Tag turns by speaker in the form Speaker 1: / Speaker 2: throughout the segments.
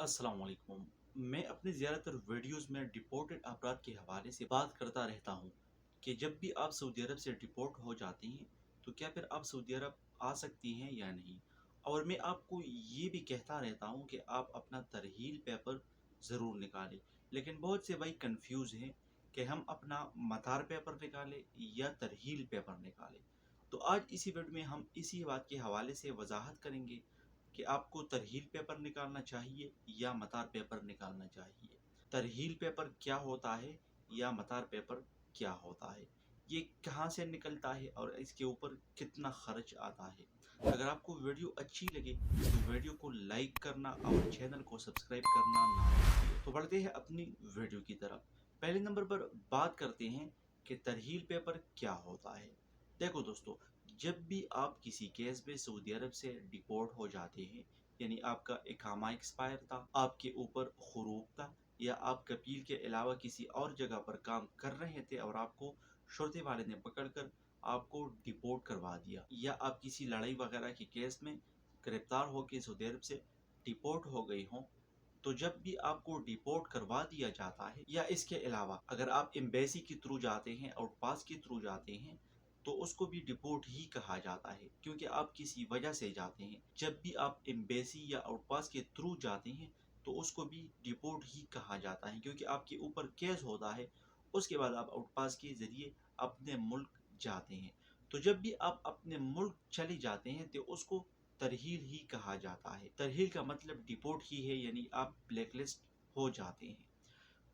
Speaker 1: अस्सलाम वालेकुम। मैं अपने ज़्यादातर वीडियोस में डिपोर्टेड अफराद के हवाले से बात करता रहता हूँ कि जब भी आप सऊदी अरब से डिपोर्ट हो जाते हैं तो क्या फिर आप सऊदी अरब आ सकती हैं या नहीं। और मैं आपको ये भी कहता रहता हूँ कि आप अपना तरहील पेपर ज़रूर निकालें। लेकिन बहुत से भाई कंफ्यूज हैं कि हम अपना मतार पेपर निकालें या तरहील पेपर निकालें। तो आज इसी वीडियो में हम इसी बात के हवाले से वजाहत करेंगे कि आपको तरहील पेपर निकालना चाहिए या मतार पेपर निकालना चाहिए। तरहील पेपर क्या होता है या मतार पेपर क्या होता है, ये कहाँ से निकलता है और इसके ऊपर कितना खर्च आता है। अगर आपको वीडियो अच्छी लगे तो वीडियो को लाइक करना और चैनल को सब्सक्राइब करना ना भूलिए। तो बढ़ते हैं अपनी वीडियो की तरफ। पहले नंबर पर बात करते हैं कि तरहील पेपर क्या होता है। देखो दोस्तों, जब भी आप किसी केस में सऊदी अरब से डिपोर्ट हो जाते हैं, यानी आपका इकामा एक्सपायर था, आपके ऊपर हुरूब था, या आप कपील के अलावा किसी और जगह पर काम कर रहे थे और आपको शुरते वाले ने पकड़कर आपको डिपोर्ट करवा दिया, या आप किसी लड़ाई वगैरह के केस में गिरफ्तार होकर सऊदी अरब से डिपोर्ट हो गए हों, तो जब भी आपको डिपोर्ट करवा दिया जाता है, या इसके अलावा अगर आप एम्बेसी के थ्रू जाते हैं और पास के थ्रू जाते हैं, तो उसको भी डिपोर्ट ही कहा जाता है, क्योंकि आप किसी वजह से जाते हैं। जब भी आप एम्बेसी या आउटपास के थ्रू जाते हैं तो उसको भी डिपोर्ट ही कहा जाता है, क्योंकि आपके ऊपर केस होता है। उसके बाद आप आउटपास के जरिए अपने मुल्क जाते हैं। तो जब भी आप अपने मुल्क चले जाते हैं तो उसको तरहील ही कहा जाता है। तरहील का मतलब डिपोर्ट ही है, यानी आप ब्लैकलिस्ट हो जाते हैं।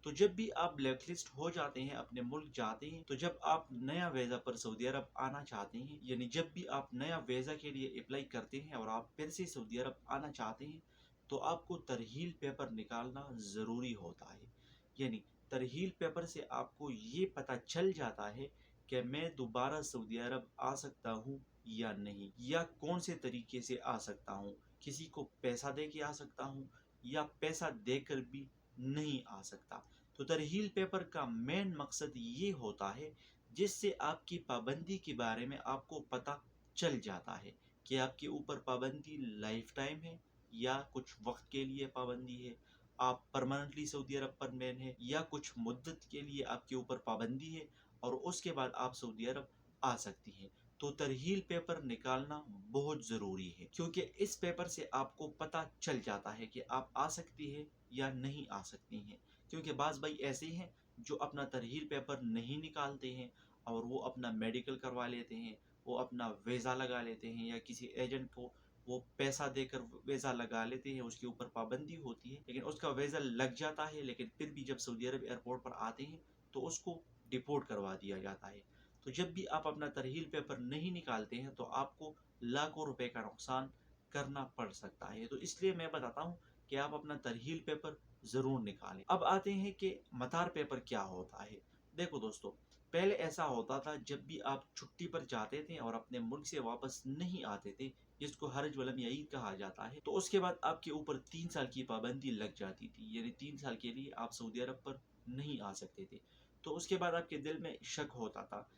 Speaker 1: तो जब भी आप ब्लैकलिस्ट हो जाते हैं, अपने मुल्क जाते हैं, तो जब आप नया वीज़ा पर सऊदी अरब आना चाहते हैं, यानी जब भी आप नया वीज़ा के लिए अप्लाई करते हैं और आप फिर से सऊदी अरब आना चाहते हैं, तो आपको तरहील पेपर निकालना ज़रूरी होता है। यानी तरहील पेपर से आपको ये पता चल जाता है कि मैं दोबारा सऊदी अरब आ सकता हूँ या नहीं, या कौन से तरीके से आ सकता हूँ। किसी को पैसा दे के आ सकता हूँ या पैसा देकर भी नहीं आ सकता। तो तरहील पेपर का मेन मकसद ये होता है जिससे आपकी पाबंदी के बारे में आपको पता चल जाता है कि आपके ऊपर पाबंदी लाइफ टाइम है या कुछ वक्त के लिए पाबंदी है, आप परमानेंटली सऊदी अरब पर मैन है या कुछ मुद्दत के लिए आपके ऊपर पाबंदी है और उसके बाद आप सऊदी अरब आ सकती हैं। तो तरहील पेपर निकालना बहुत ज़रूरी है, क्योंकि इस पेपर से आपको पता चल जाता है कि आप आ सकती है या नहीं आ सकती हैं। क्योंकि बाज़ भाई ऐसे हैं जो अपना तरहील पेपर नहीं निकालते हैं और वो अपना मेडिकल करवा लेते हैं, वो अपना वीज़ा लगा लेते हैं, या किसी एजेंट को वो पैसा देकर वीज़ा लगा लेते हैं। उसके ऊपर पाबंदी होती है लेकिन उसका वीज़ा लग जाता है, लेकिन फिर भी जब सऊदी अरब एयरपोर्ट पर आते हैं तो उसको डिपोर्ट करवा दिया जाता है। तो जब भी आप अपना तरहील पेपर नहीं निकालते हैं तो आपको लाखों रुपए का नुकसान करना पड़ सकता है। तो इसलिए मैं बताता हूँ कि आप अपना तरहील पेपर ज़रूर निकालें। अब आते हैं कि मतार पेपर क्या होता है। देखो दोस्तों, पहले ऐसा होता था जब भी आप छुट्टी पर जाते थे और अपने मुल्क से वापस नहीं आते थे, जिसको हरज वलम या ईद कहा जाता है, तो उसके बाद आपके ऊपर 3 साल की पाबंदी लग जाती थी, यानी 3 साल के लिए आप सऊदी अरब पर नहीं आ सकते थे। तो उसके बाद आपके दिल में शक होता था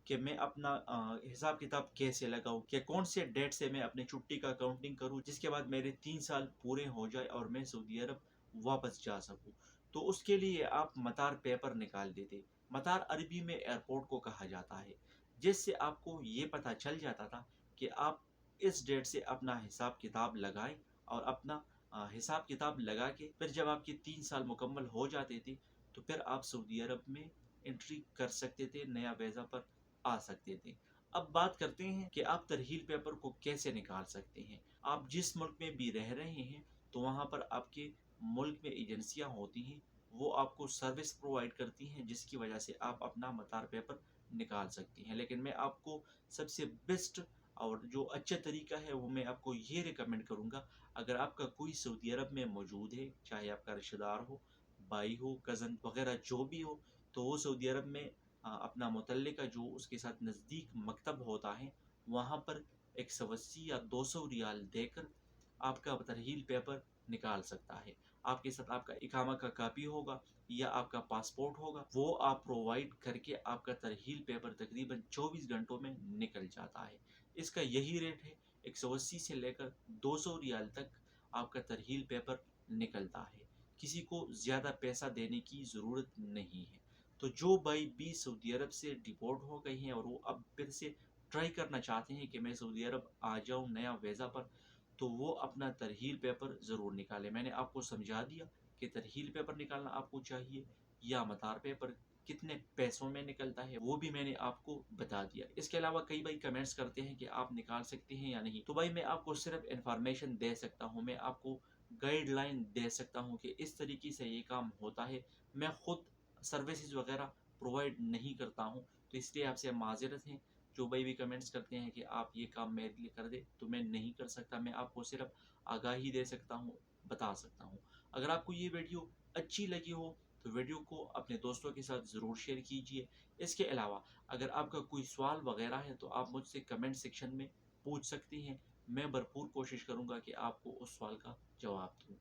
Speaker 1: कि मैं अपना हिसाब किताब कैसे लगाऊं, कि कौन से डेट से मैं अपनी छुट्टी का काउंटिंग करूं जिसके बाद मेरे 3 साल पूरे हो जाए और मैं सऊदी अरब वापस जा सकूं। तो उसके लिए आप मतार पेपर निकाल देते। मतार अरबी में एयरपोर्ट को कहा जाता है, जिससे आपको ये पता चल जाता था कि आप इस डेट से अपना हिसाब किताब लगाएं और अपना हिसाब किताब लगा के फिर जब आपके 3 साल मुकम्मल हो जाते थे तो फिर आप सऊदी अरब में एंट्री कर सकते थे, नया वीज़ा पर आ सकते थे। अब बात करते हैं कि आप तरहील पेपर को कैसे निकाल सकते हैं। आप जिस मुल्क में भी रह रहे हैं तो वहाँ पर आपके मुल्क में एजेंसियाँ होती हैं, वो आपको सर्विस प्रोवाइड करती हैं जिसकी वजह से आप अपना मतार पेपर निकाल सकती हैं। लेकिन मैं आपको सबसे बेस्ट और जो अच्छा तरीका है वो मैं आपको ये रिकमेंड करूँगा। अगर आपका कोई सऊदी अरब में मौजूद है, चाहे आपका रिश्तेदार हो, भाई हो, कज़न वगैरह जो भी हो, तो वो सऊदी अरब में अपना मुतल्लिका जो उसके साथ नज़दीक मकतब होता है, वहाँ पर 180 या 200 रियाल देकर आपका तरहील पेपर निकाल सकता है। आपके साथ आपका इकामा का कापी होगा या आपका पासपोर्ट होगा, वो आप प्रोवाइड करके आपका तरहील पेपर तकरीबन 24 घंटों में निकल जाता है। इसका यही रेट है, 180 से लेकर 200 रियाल तक आपका तरहील पेपर نکلتا ہے، کسی کو زیادہ پیسہ دینے کی ضرورت نہیں ہے۔ تو جو بھائی بھی سعودی عرب سے ڈپورٹ ہو گئے ہیں اور وہ اب پھر سے ٹرائی کرنا چاہتے ہیں کہ میں سعودی عرب آ جاؤں نیا ویزا پر، تو وہ اپنا ترحیل پیپر ضرور نکالے۔ میں نے آپ کو سمجھا دیا کہ ترحیل پیپر نکالنا آپ کو چاہیے یا مطار پیپر کتنے پیسوں میں نکلتا ہے وہ بھی میں نے آپ کو بتا دیا۔ اس کے علاوہ کئی بھائی کمنٹس کرتے ہیں کہ آپ نکال سکتے ہیں یا نہیں، تو بھائی میں آپ کو صرف انفارمیشن دے سکتا ہوں، میں آپ کو گائیڈ لائن دے سکتا ہوں کہ اس طریقے سے یہ کام ہوتا ہے۔ میں خود سروسز وغیرہ پرووائڈ نہیں کرتا ہوں، تو اس لیے آپ سے معذرت ہے۔ جو بھائی بھی کمنٹس کرتے ہیں کہ آپ یہ کام میرے لیے کر دے، تو میں نہیں کر سکتا، میں آپ کو صرف آگاہی دے سکتا ہوں، بتا سکتا ہوں۔ اگر آپ کو یہ ویڈیو اچھی لگی ہو تو ویڈیو کو اپنے دوستوں کے ساتھ ضرور شیئر کیجیے۔ اس کے علاوہ اگر آپ کا کوئی سوال وغیرہ ہے تو آپ مجھ سے کمنٹ سیکشن میں پوچھ سکتے ہیں، میں بھرپور کوشش کروں گا کہ آپ کو اس سوال کا جواب دوں۔